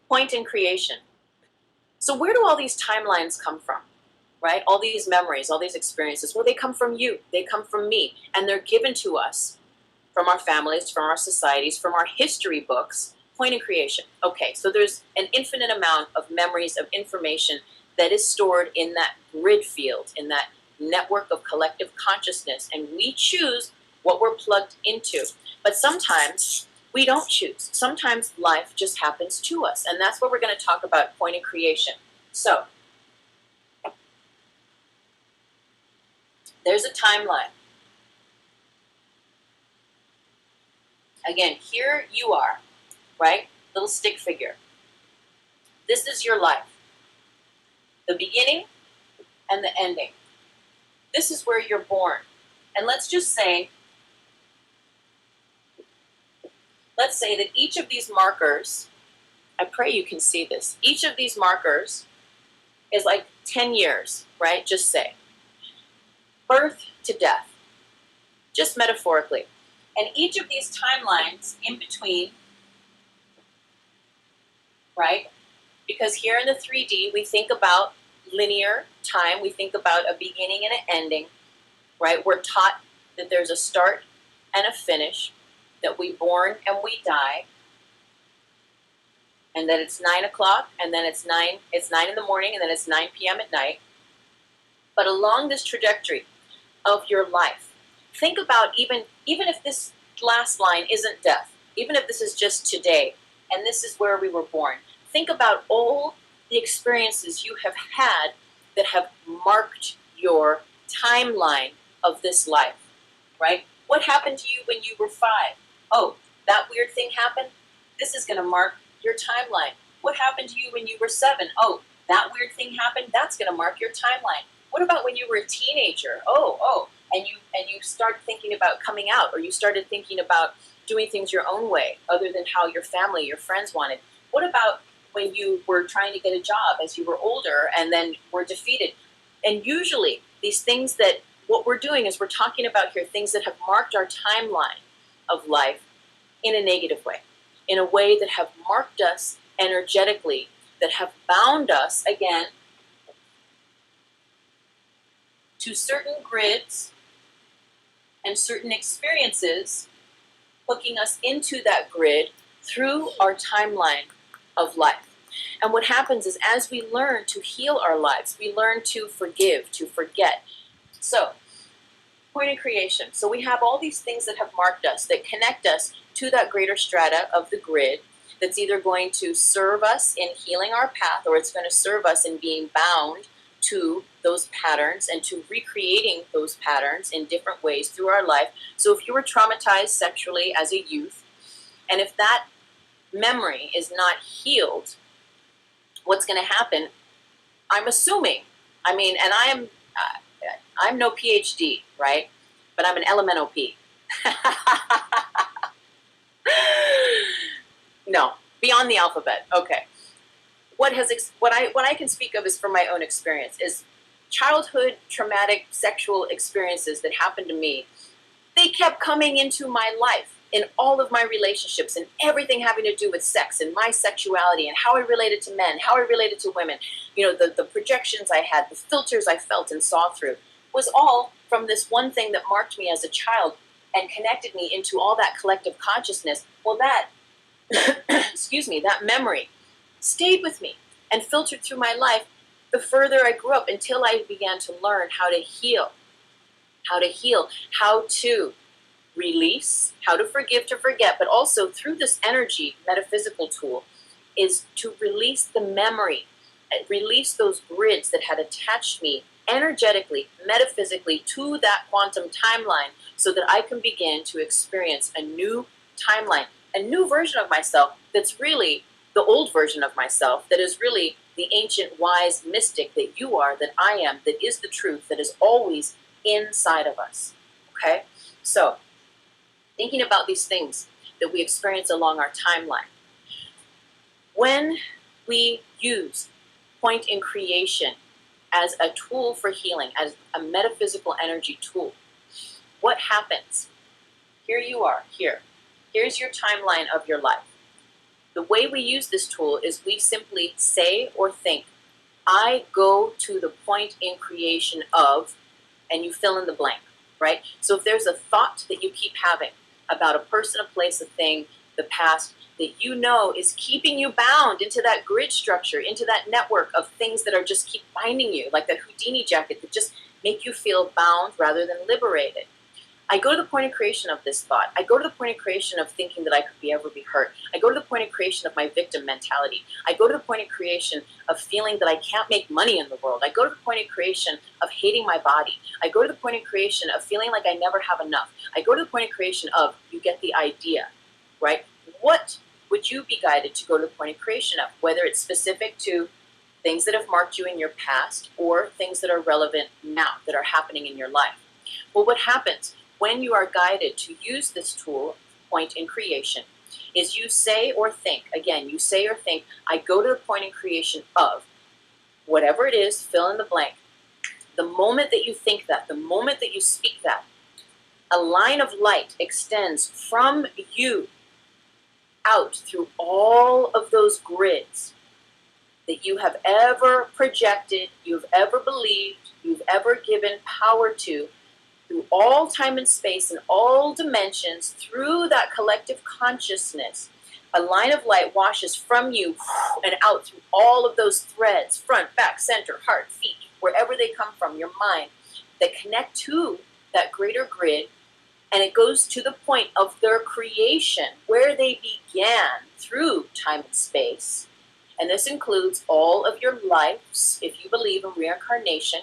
Point in creation. So where do all these timelines come from, right? All these memories, all these experiences, well, they come from you, they come from me, and they're given to us from our families, from our societies, from our history books. Point in creation. Okay, so there's an infinite amount of memories, of information that is stored in that grid field, in that network of collective consciousness, and we choose what we're plugged into. But sometimes we don't choose. Sometimes life just happens to us, and that's what we're going to talk about, point in creation. So there's a timeline. Again, here you are, right? Little stick figure. This is your life. The beginning and the ending. This is where you're born. And let's say that each of these markers, I pray you can see this, each of these markers is like 10 years, right? Just say. Birth to death, just metaphorically. And each of these timelines in between, right? Because here in the 3D, we think about linear time, we think about a beginning and an ending, right? We're taught that there's a start and a finish, that we born and we die, and that it's 9 o'clock, and then it's 9 in the morning, and then it's 9 p.m. at night. But along this trajectory of your life, think about even if this last line isn't death, even if this is just today, and this is where we were born, think about all the experiences you have had that have marked your timeline of this life, right? What happened to you when you were 5? Oh, that weird thing happened? This is going to mark your timeline. What happened to you when you were 7? Oh, that weird thing happened? That's going to mark your timeline. What about when you were a teenager? And you start thinking about coming out, or you started thinking about doing things your own way, other than how your family, your friends wanted. What about when you were trying to get a job as you were older and then were defeated? And usually these things that, what we're doing is we're talking about here things that have marked our timeline of life in a negative way, in a way that have marked us energetically, that have bound us, again, to certain grids and certain experiences, hooking us into that grid through our timeline of life. And what happens is, as we learn to heal our lives, we learn to forgive, to forget. So, point of creation. So we have all these things that have marked us, that connect us to that greater strata of the grid, that's either going to serve us in healing our path, or it's going to serve us in being bound to those patterns and to recreating those patterns in different ways through our life. So if you were traumatized sexually as a youth, and if that memory is not healed, what's going to happen, I'm assuming, and I'm no PhD, right? But I'm an LMNOP. No, beyond the alphabet. Okay. What I can speak of is from my own experience, is childhood traumatic sexual experiences that happened to me. They kept coming into my life in all of my relationships, and everything having to do with sex and my sexuality and how I related to men, how I related to women. The projections I had, the filters I felt and saw through, was all from this one thing that marked me as a child and connected me into all that collective consciousness. Well, that, that memory stayed with me and filtered through my life the further I grew up, until I began to learn how to heal, how to release, how to forgive, to forget, but also through this energy metaphysical tool is to release the memory, release those grids that had attached me energetically, metaphysically to that quantum timeline, so that I can begin to experience a new timeline, a new version of myself that's really the old version of myself, that is really the ancient wise mystic that you are, that I am, that is the truth, that is always inside of us. Okay? So, thinking about these things that we experience along our timeline. When we use point in creation as a tool for healing, as a metaphysical energy tool, what happens? Here you are, here. Here's your timeline of your life. The way we use this tool is we simply say or think, I go to the point in creation of, and you fill in the blank, right? So if there's a thought that you keep having about a person, a place, a thing, the past, that you know is keeping you bound into that grid structure, into that network of things that are just keep binding you, like that Houdini jacket that just make you feel bound rather than liberated. I go to the point of creation of this thought. I go to the point of creation of thinking that I could ever be hurt. I go to the point of creation of my victim mentality. I go to the point of creation of feeling that I can't make money in the world. I go to the point of creation of hating my body. I go to the point of creation of feeling like I never have enough. I go to the point of creation of, you get the idea, right? What would you be guided to go to the point of creation of? Whether it's specific to things that have marked you in your past or things that are relevant now, that are happening in your life. Well, what happens when you are guided to use this tool, point in creation, is you say or think, again, you say or think, I go to the point in creation of, whatever it is, fill in the blank. The moment that you think that, the moment that you speak that, a line of light extends from you out through all of those grids that you have ever projected, you've ever believed, you've ever given power to, through all time and space and all dimensions, through that collective consciousness. A line of light washes from you and out through all of those threads, front, back, center, heart, feet, wherever they come from, your mind, that connect to that greater grid, and it goes to the point of their creation, where they began through time and space. And this includes all of your lives, if you believe in reincarnation.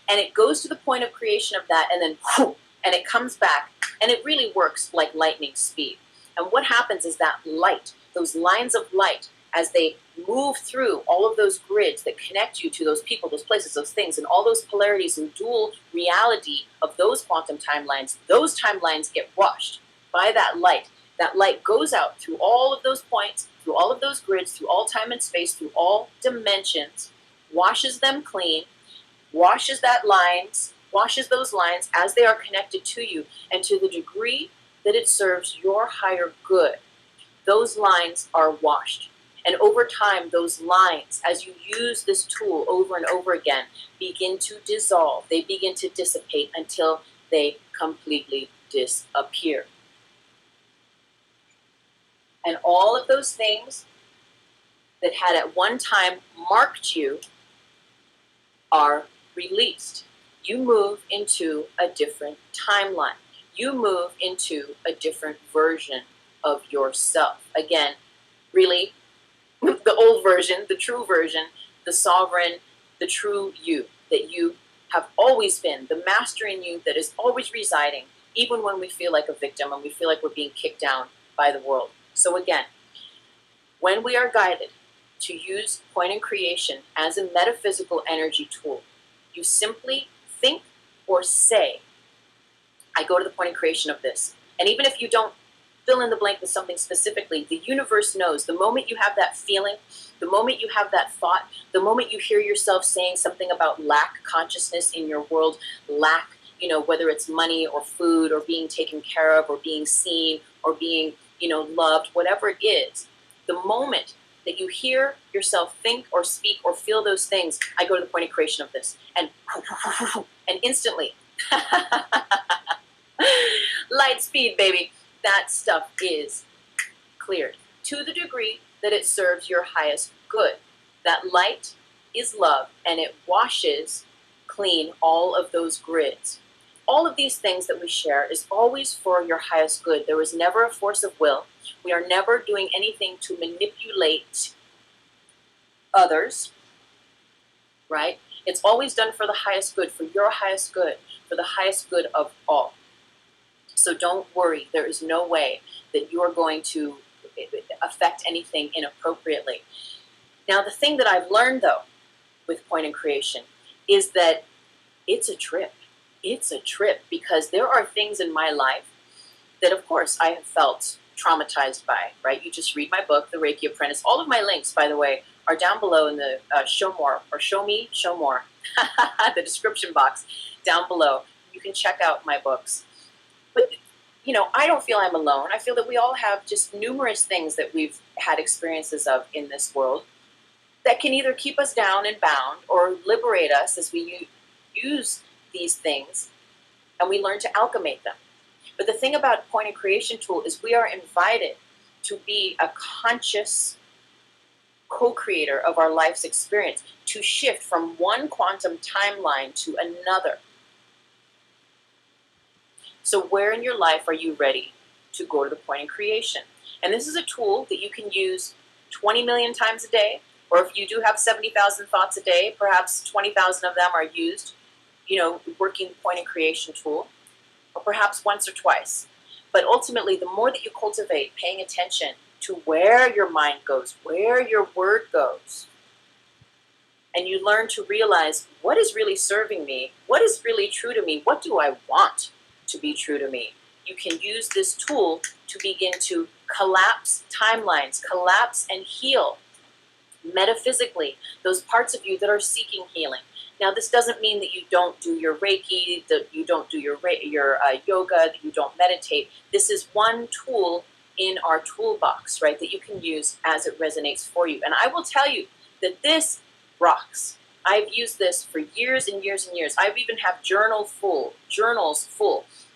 And it goes to the point of creation of that, and then whoo, and it comes back, and it really works like lightning speed. And what happens is that light, those lines of light, as they move through all of those grids that connect you to those people, those places, those things, and all those polarities and dual reality of those quantum timelines, those timelines get washed by that light. That light goes out through all of those points, through all of those grids, through all time and space, through all dimensions, washes them clean, washes those lines as they are connected to you, and to the degree that it serves your higher good, those lines are washed. And over time, those lines, as you use this tool over and over again, begin to dissolve. They begin to dissipate until they completely disappear. And all of those things that had at one time marked you are released. You move into a different timeline. You move into a different version of yourself. Again, really, the old version, the true version, the sovereign, the true you that you have always been, the master in you that is always residing, even when we feel like a victim and we feel like we're being kicked down by the world. So again, when we are guided to use point in creation as a metaphysical energy tool, you simply think or say, I go to the point in creation of this. And even if you don't fill in the blank with something specifically, the universe knows. The moment you have that feeling, the moment you have that thought, the moment you hear yourself saying something about lack consciousness in your world, lack, whether it's money or food or being taken care of or being seen or being, loved, whatever it is, the moment that you hear yourself think or speak or feel those things, I go to the point of creation of this. And instantly, light speed, baby, that stuff is cleared to the degree that it serves your highest good. That light is love, and it washes clean all of those grids. All of these things that we share is always for your highest good. There is never a force of will. We are never doing anything to manipulate others, right? It's always done for the highest good, for your highest good, for the highest good of all. So don't worry. There is no way that you are going to affect anything inappropriately. Now, the thing that I've learned, though, with point in creation is that it's a trip. It's a trip, because there are things in my life that, of course, I have felt traumatized by, right? You just read my book, The Reiki Apprentice. All of my links, by the way, are down below in the show more, or show me, show more, the description box down below. You can check out my books. But I don't feel I'm alone. I feel that we all have just numerous things that we've had experiences of in this world that can either keep us down and bound or liberate us as we use these things and we learn to alchemate them. But the thing about point and creation tool is we are invited to be a conscious co-creator of our life's experience, to shift from one quantum timeline to another. So where in your life are you ready to go to the point of creation? And this is a tool that you can use 20 million times a day, or if you do have 70,000 thoughts a day, perhaps 20,000 of them are used, working point and creation tool, or perhaps once or twice. But ultimately, the more that you cultivate paying attention to where your mind goes, where your word goes, and you learn to realize what is really serving me, what is really true to me, what do I want to be true to me, you can use this tool to begin to collapse timelines, collapse and heal metaphysically those parts of you that are seeking healing. Now, this doesn't mean that you don't do your Reiki, that you don't do your yoga, that you don't meditate. This is one tool in our toolbox, right, that you can use as it resonates for you. And I will tell you that this rocks. I've used this for years and years and years. I've even have journals full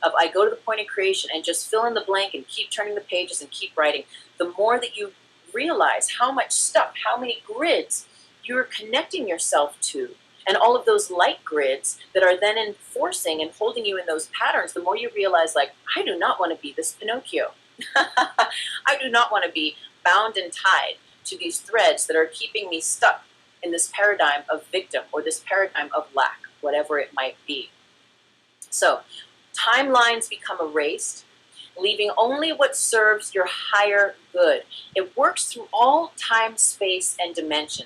of I go to the point of creation and just fill in the blank and keep turning the pages and keep writing. The more that you realize how much stuff, how many grids you're connecting yourself to, and all of those light grids that are then enforcing and holding you in those patterns, the more you realize, like, I do not want to be this Pinocchio. I do not want to be bound and tied to these threads that are keeping me stuck in this paradigm of victim or this paradigm of lack, whatever it might be. So timelines become erased, leaving only what serves your higher good. It works through all time, space, and dimensions.